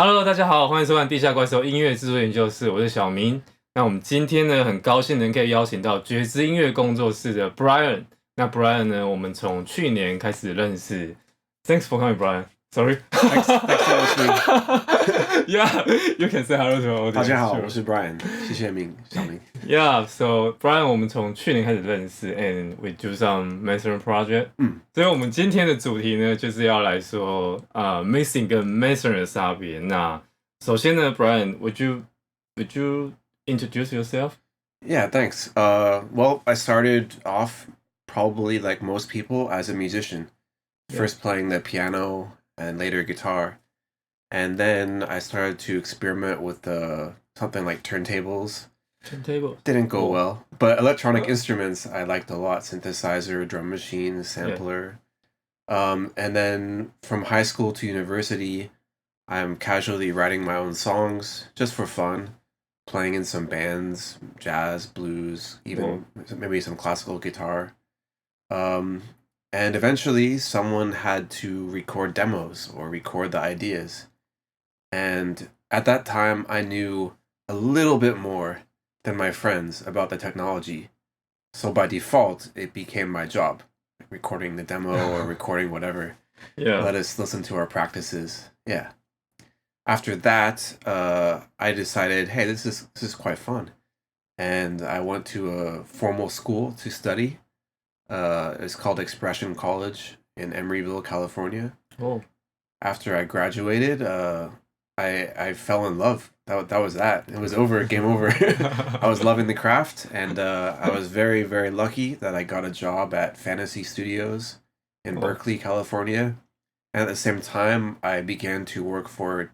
Hello，大家好，欢迎收看地下怪兽音乐制作研究室，我是小明。那我们今天呢，很高兴能可以邀请到觉知音乐工作室的 Brian。那 Brian 呢，我们从去年开始认识。Thanks for coming, Brian. Sorry. Thanks for listening. Yeah, you can say hello to our audience. 大家好，我是 Brian，谢谢小明。Yeah, so Brian，我们从去年开始认识 ，and we do some mastering project。所以我们今天的主题呢，就是要来说mixing 跟 mastering 的差别。那首先呢 ，Brian，would you introduce yourself? Yeah, thanks. Well, I started off probably like most people as a musician, first playing the piano and later guitar, and then I started to experiment with something like turntables. Didn't go well, but electronic instruments I liked a lot: synthesizer, drum machine, sampler. And then from high school to university, I'm casually writing my own songs just for fun, playing in some bands, jazz, blues, even maybe some classical guitar. And eventually someone had to record demos or record the ideas. And at that time, I knew a little bit more than my friends about the technology. So by default, it became my job, recording the demo or recording whatever. Let us listen to our practices. Yeah. After that, I decided, hey, this is quite fun. And I went to a formal school to study. It's called Expression College in Emeryville, California. After I graduated, I fell in love. That was that. It was over, game over. I was loving the craft, and I was very, very lucky that I got a job at Fantasy Studios in Berkeley, California. And at the same time, I began to work for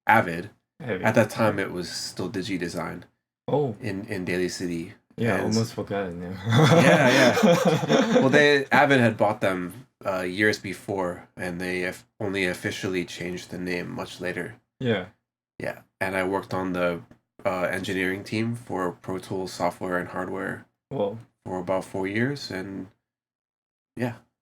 Avid. At that time, it was still DigiDesign. In Daly City. Yeah, I almost forgot it now. Yeah. Well, Avid had bought them years before, and they only officially changed the name much later. Yeah, and I worked on the engineering team for Pro Tools software and hardware for about 4 years, and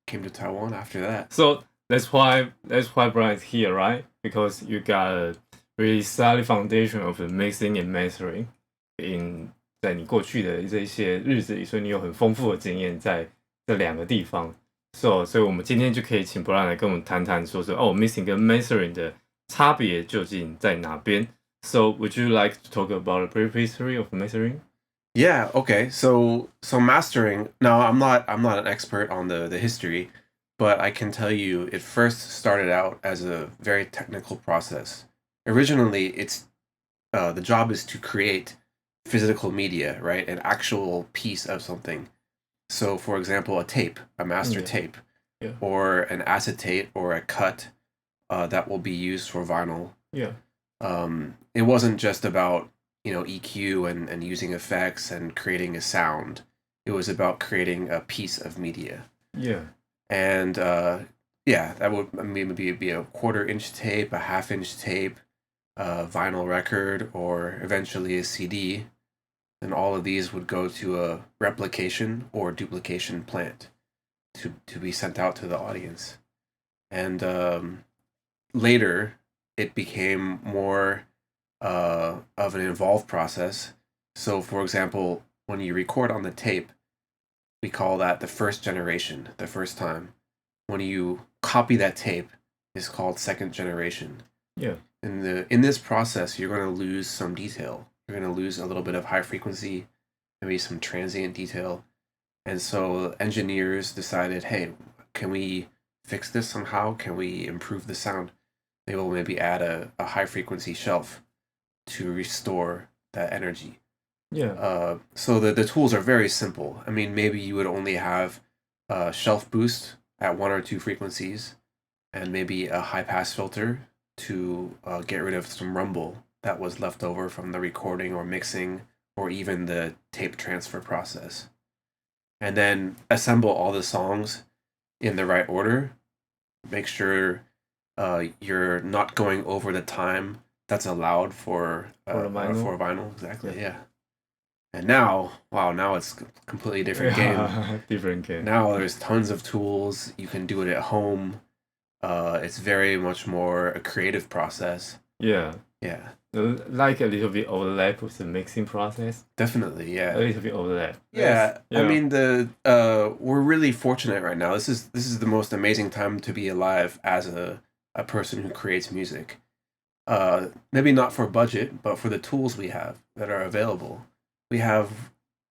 came to Taiwan after that. So that's why Brian's here, right? Because you got a really solid foundation of the mixing and mastering 在你过去的这些日子里，所以你有很丰富的经验在这两个地方。所以我们今天就可以请 Brian 来跟我们谈谈，说mixing 跟 mastering 的差别究竟在哪边。So would you like to talk about the brief history of mastering? Yeah. Okay. So mastering. Now I'm not an expert on the history, but I can tell you it first started out as a very technical process. Originally, the job is to create physical media, right? An actual piece of something. So, for example, a master tape, or an acetate or a cut that will be used for vinyl. It wasn't just about EQ and using effects and creating a sound. It was about creating a piece of media. And that would maybe be a 1/4-inch tape, a 1/2-inch tape, a vinyl record, or eventually a CD. And all of these would go to a replication or duplication plant to be sent out to the audience. And later, it became more of an involved process. So, for example, when you record on the tape, we call that the first generation, the first time. When you copy that tape, it's called second generation. In this process, you're going to lose some detail. You're going to lose a little bit of high frequency, maybe some transient detail. And so engineers decided, hey, can we fix this somehow? Can we improve the sound? They will maybe add a high frequency shelf to restore that energy. So the tools are very simple. I mean, maybe you would only have a shelf boost at 1 or 2 frequencies, and maybe a high pass filter to get rid of some rumble that was left over from the recording or mixing or even the tape transfer process. And then assemble all the songs in the right order. Make sure you're not going over the time that's allowed for vinyl. Exactly, yeah. And now it's a completely different game. Different game. Now there's tons of tools. You can do it at home. It's very much more a creative process. Yeah. Yeah. Like a little bit overlap with the mixing process. Definitely, yeah. A little bit overlap. Yeah, yeah. I mean we're really fortunate right now. This is the most amazing time to be alive as a person who creates music. Maybe not for budget, but for the tools we have that are available. We have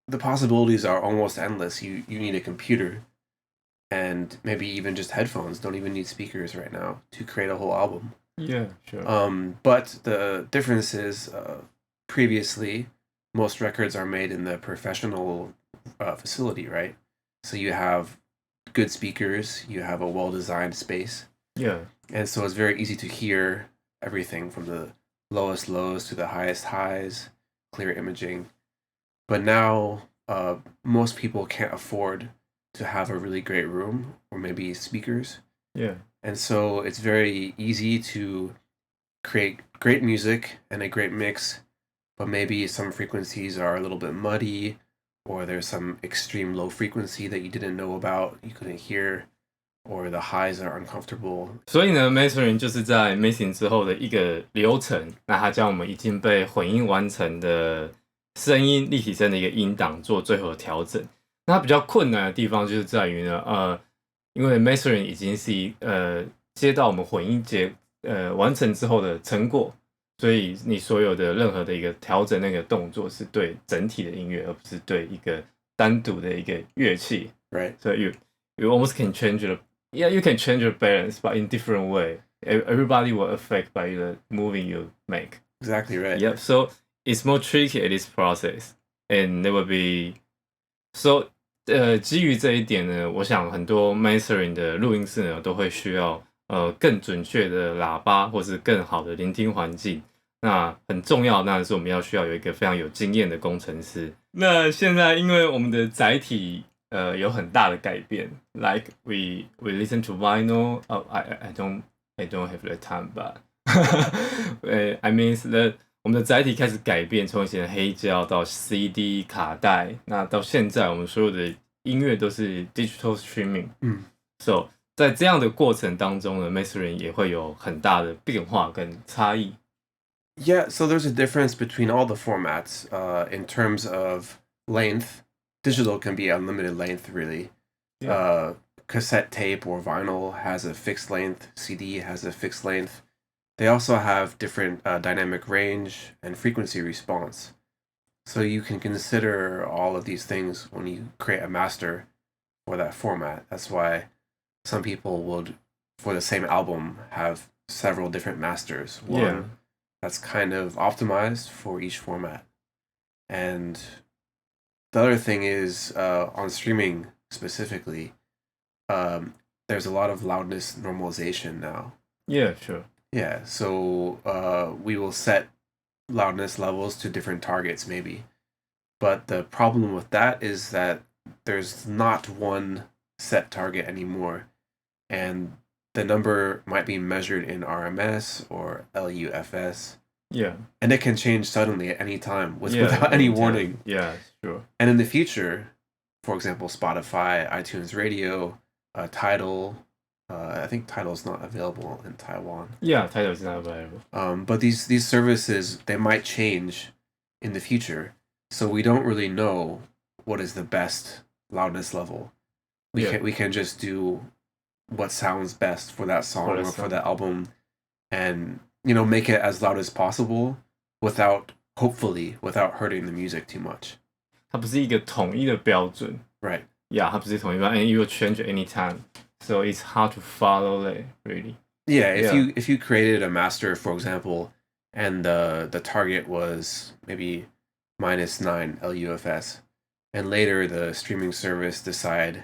the possibilities are almost endless. You need a computer and maybe even just headphones. Don't even need speakers right now to create a whole album. Yeah, sure. But the difference is previously most records are made in the professional facility, right? So you have good speakers, you have a well-designed space. Yeah. And so it's very easy to hear everything from the lowest lows to the highest highs, clear imaging. But now most people can't afford to have a really great room or maybe speakers. Yeah. And so it's very easy to create great music and a great mix, but maybe some frequencies are a little bit muddy, or there's some extreme low frequency that you didn't know about, you couldn't hear, or the highs are uncomfortable. 所以呢 mastering 就是在 mixing 之后的一个流程，那它将我们已经被混音完成的声音立体声的一个音档做最后的调整。那它比较困难的地方就是在于呢，因为 mastering 已经是接到我们混音完成之后的成果，所以你所有的任何的一个调整那个动作是对整体的音乐，而不是对一个单独的一个乐器。Right. So you almost can change you can change your balance, but in different way. Everybody will affect by the moving you make. Exactly right. Yep. So it's more tricky at this process, and there will be so. 基于这一点呢，我想很多 mastering 的录音室呢都会需要更准确的喇叭，或是更好的聆听环境。那很重要，当然是我们要需要有一个非常有经验的工程师。那现在因为我们的载体有很大的改变 ，like we listen to vinyl. Oh, I don't have the time, but I mean that. 我们的载体开始改变，从以前的黑胶到 CD 卡带，那到现在我们所有的音乐都是 digital streaming。So 在这样的过程当中呢 mastering 也会有很大的变化跟差异。Yeah, so there's a difference between all the formats in terms of length. Digital can be unlimited length, really. Yeah. Cassette tape or vinyl has a fixed length. CD has a fixed length. They also have different dynamic range and frequency response. So you can consider all of these things when you create a master for that format. That's why some people would, for the same album, have several different masters. One that's kind of optimized for each format. And the other thing is on streaming specifically, there's a lot of loudness normalization now. Yeah, sure. Yeah, so we will set loudness levels to different targets maybe. But the problem with that is that there's not one set target anymore. And the number might be measured in RMS or LUFS. Yeah. And it can change suddenly at any time without any warning. Yeah, sure. And in the future, for example, Spotify, iTunes Radio, Tidal, I think Tidal's not available in Taiwan. Yeah, Tidal is not available. But these services, they might change in the future. So we don't really know what is the best loudness level. We can just do what sounds best for that song or for that album, and make it as loud as possible hopefully without hurting the music too much. 它不是一个统一的标准。Right. Yeah, 它不是统一标准 and it will change anytime. So it's hard to follow it, really. Yeah, if you created a master, for example, and the target was maybe -9 LUFS, and later the streaming service decide,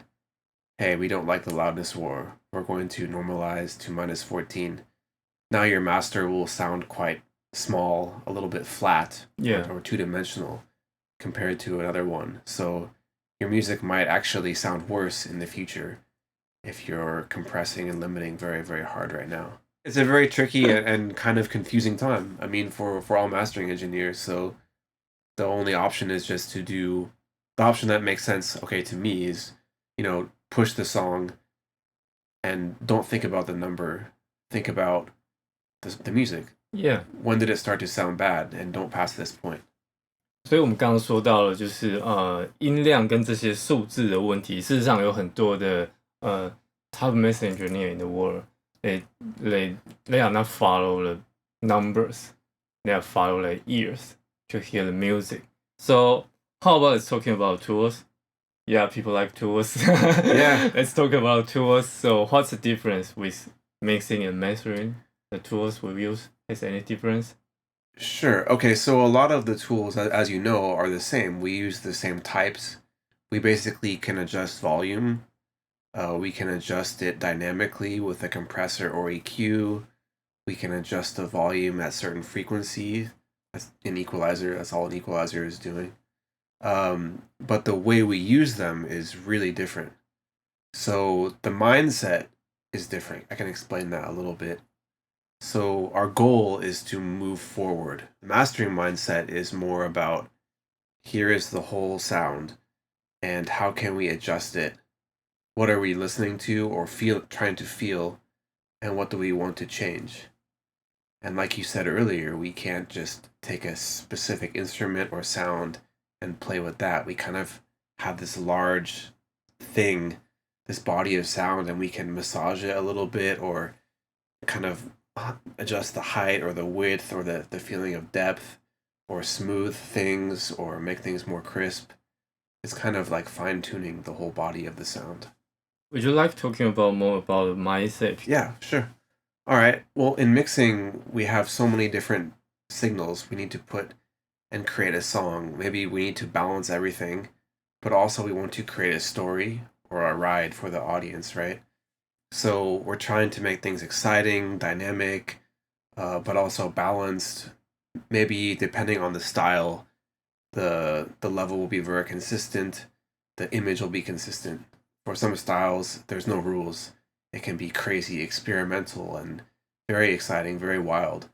hey, we don't like the loudness war, we're going to normalize to -14. Now your master will sound quite small, a little bit flat, or two-dimensional compared to another one. So your music might actually sound worse in the future if you're compressing and limiting very, very hard right now. It's a very tricky and kind of confusing time, I mean, for all mastering engineers. So the only option is just to do the option that makes sense, okay, to me is, push the song and don't think about the number. Think about the music. Yeah. When did it start to sound bad? And don't pass this point. 所以我们刚刚说到了，就是音量跟这些数字的问题，事实上有很多的top mix engineer in the world, they are not follow the numbers, they are follow the ears to hear the music. So how about us talking about tools? Yeah, people like tools. Yeah. Let's talk about tools. So what's the difference with mixing and mastering? The tools we use, is any difference? Sure. Okay, so a lot of the tools, as you know, are the same. We use the same types. We basically can adjust volume. We can adjust it dynamically with a compressor or EQ. We can adjust the volume at certain frequency. That's an equalizer. That's all an equalizer is doing. But the way we use them is really different. So the mindset is different. I can explain that a little bit. So our goal is to move forward. The mastering mindset is more about here is the whole sound and how can we adjust it? What are we listening to or trying to feel, and what do we want to change? And like you said earlier, we can't just take a specific instrument or sound and play with that. We kind of have this large thing, this body of sound, and we can massage it a little bit or kind of adjust the height or the width or the feeling of depth or smooth things or make things more crisp. It's kind of like fine-tuning the whole body of the sound. Would you like talking about more about the mindset? Yeah, sure. All right. Well, in mixing, we have so many different signals we need to put and create a song. Maybe we need to balance everything, but also we want to create a story or a ride for the audience, right? So we're trying to make things exciting, dynamic, but also balanced. Maybe depending on the style, the level will be very consistent. The image will be consistent. For some styles, there's no rules. It can be crazy, experimental, and very exciting, very wild.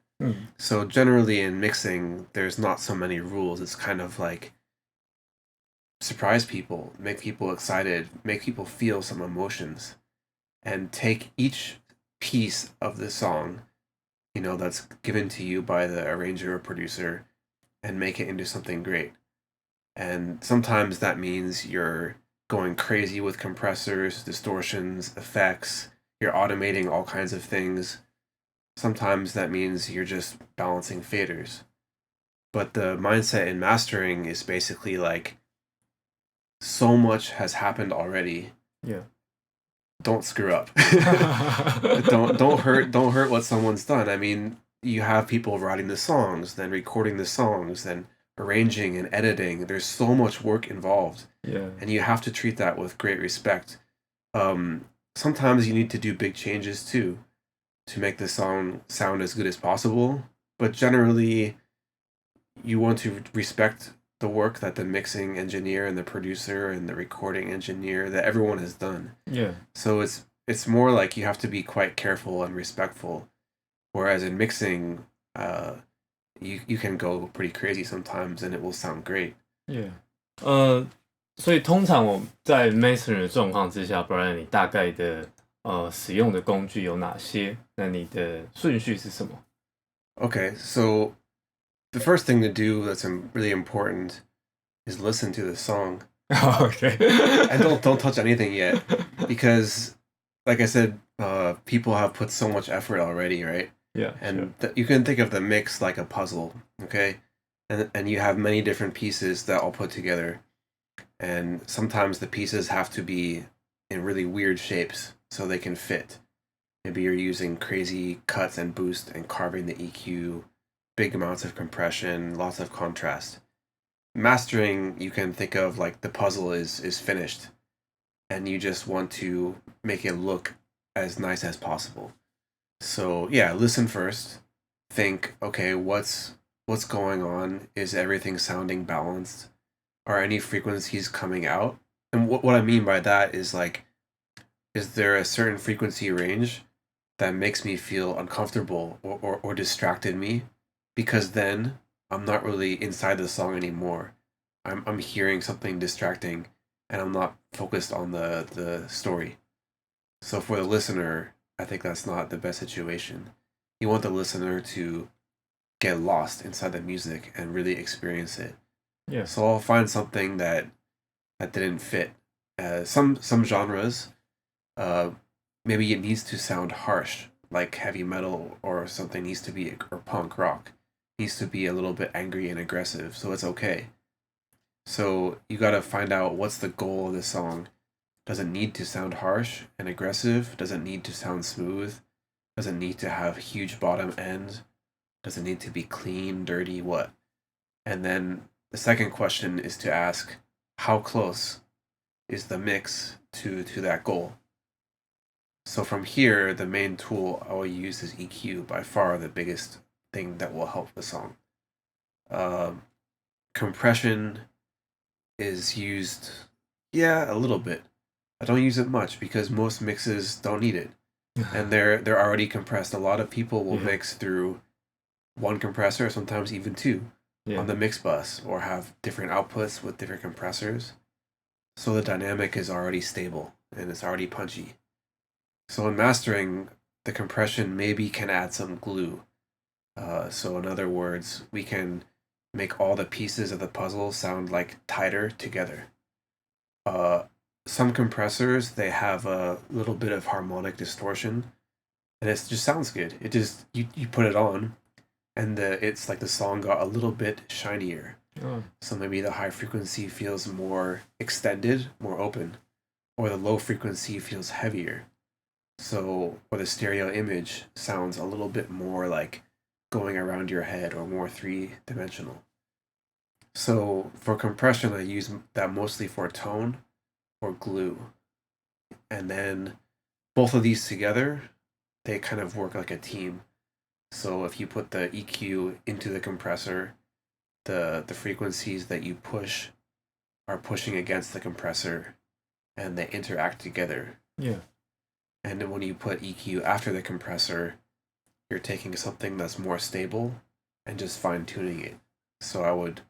So generally in mixing, there's not so many rules. It's kind of like surprise people, make people excited, make people feel some emotions, and take each piece of the song, that's given to you by the arranger or producer, and make it into something great. And sometimes that means you're going crazy with compressors, distortions, effects. You're automating all kinds of things. Sometimes that means you're just balancing faders. But the mindset in mastering is basically like so much has happened already. Yeah. Don't screw up. don't hurt what someone's done. I mean, you have people writing the songs, then recording the songs, then arranging and editing. There's so much work involved. Yeah. And you have to treat that with great respect. Sometimes you need to do big changes too to make the song sound as good as possible. But generally, you want to respect the work that the mixing engineer and the producer and the recording engineer, that everyone has done. Yeah. So it's more like you have to be quite careful and respectful. Whereas in mixing, you can go pretty crazy sometimes and it will sound great. Yeah. 所以通常我在 mastering 的状况之下 ，Brian， 你大概的使用的工具有哪些？那你的顺序是什么？ Okay, so the first thing to do that's really important is listen to the song. Okay. And don't touch anything yet, because, like I said, people have put so much effort already, right? Yeah. And you can think of the mix like a puzzle, okay? And you have many different pieces that all put together. And sometimes the pieces have to be in really weird shapes so they can fit. Maybe you're using crazy cuts and boost and carving the EQ, big amounts of compression, lots of contrast. Mastering, you can think of like the puzzle is finished and you just want to make it look as nice as possible. So yeah, listen first. Think, okay, what's going on? Is everything sounding balanced? Are any frequencies coming out? And what I mean by that is like, is there a certain frequency range that makes me feel uncomfortable or distracted me? Because then I'm not really inside the song anymore. I'm hearing something distracting and I'm not focused on the story. So for the listener, I think that's not the best situation. You want the listener to get lost inside the music and really experience it. Yeah. So I'll find something that didn't fit. Some genres, maybe it needs to sound harsh, like heavy metal, or something needs to be, or punk rock needs to be a little bit angry and aggressive. So it's okay. So you got to find out what's the goal of the song. Does it need to sound harsh and aggressive? Does it need to sound smooth? Does it need to have huge bottom end? Does it need to be clean, dirty, what? And then the second question is to ask, how close is the mix to that goal? So from here, the main tool I will use is EQ, by far the biggest thing that will help the song. Compression is used, a little bit. I don't use it much because most mixes don't need it. And they're already compressed. A lot of people will mix through one compressor, sometimes even two, on the mix bus, or have different outputs with different compressors. So the dynamic is already stable and it's already punchy. So in mastering, the compression maybe can add some glue. So in other words, we can make all the pieces of the puzzle sound like tighter together. Some compressors, they have a little bit of harmonic distortion, and it just sounds good. It just, you put it on, and it's like the song got a little bit shinier. Oh. So maybe the high frequency feels more extended, more open, or the low frequency feels heavier. So, or the stereo image sounds a little bit more like going around your head, or more three-dimensional. So for compression, I use that mostly for tone or glue. And then both of these together, they kind of work like a team. So if you put the EQ into the compressor, the frequencies that you push are pushing against the compressor, and they interact together. Yeah. And then when you put EQ after the compressor, you're taking something that's more stable and just fine-tuning it. So I would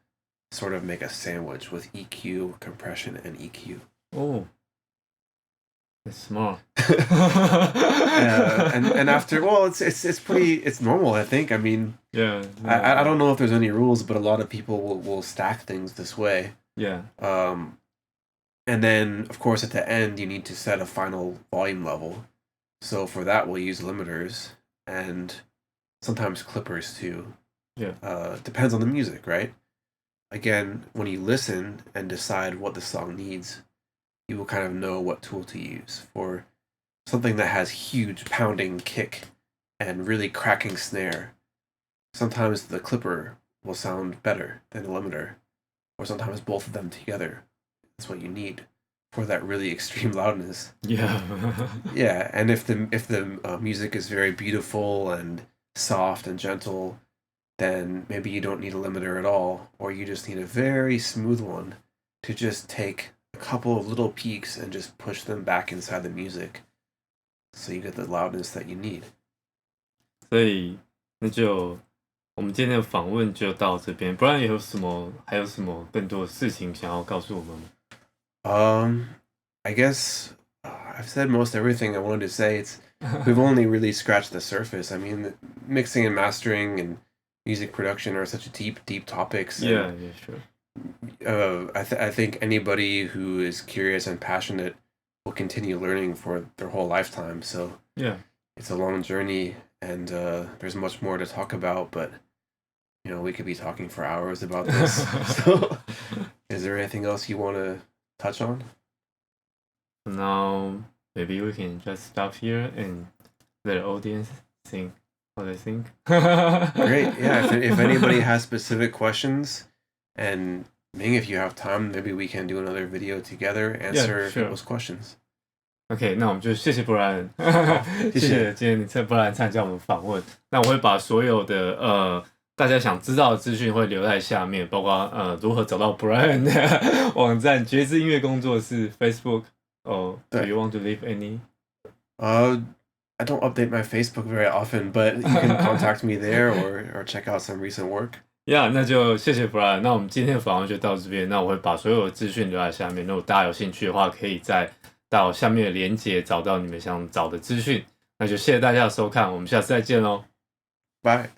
sort of make a sandwich with EQ, compression, and EQ. Oh, that's smart. And after, well, it's normal, I think. I mean, I don't know if there's any rules, but a lot of people will stack things this way. Yeah. And then, of course, at the end, you need to set a final volume level. So for that, we'll use limiters and sometimes clippers too. Yeah. Depends on the music, right? Again, when you listen and decide what the song needs, you will kind of know what tool to use. For something that has huge pounding kick and really cracking snare, sometimes the clipper will sound better than the limiter, or sometimes both of them together. That's what you need for that really extreme loudness. Yeah. Yeah, and if the music is very beautiful and soft and gentle, then maybe you don't need a limiter at all, or you just need a very smooth one to just take a couple of little peaks and just push them back inside the music, so you get the loudness that you need. 所以那就我们今天的访问就到这边，不然还有什么更多的事情想要告诉我们吗？I guess I've said most everything I wanted to say. We've only really scratched the surface. I mean, mixing and mastering and music production are such deep topics. Yeah, sure. I think anybody who is curious and passionate will continue learning for their whole lifetime. So yeah, it's a long journey, and there's much more to talk about. But we could be talking for hours about this. So, is there anything else you want to touch on? Now, maybe we can just stop here and let the audience think what they think. Great. Yeah. If anybody has specific questions, and Ming, if you have time, maybe we can do another video together, answer people's questions. OK， 那我们就谢谢Brian，谢谢今天Brian参加我们访问。那我会把所有的大家想知道的资讯会留在下面，包括如何找到 Brian 的网站、觉知音乐工作室、Facebook。Oh, do you want to leave any? I don't update my Facebook very often, but you can contact me there or check out some recent work. Yeah, 那就谢谢 Brian。那我们今天的访问就到这边。那我会把所有的资讯留在下面。如果大家有兴趣的话，可以在到下面的连结找到你们想找的资讯。那就谢谢大家的收看，我们下次再见喽，拜。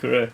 Great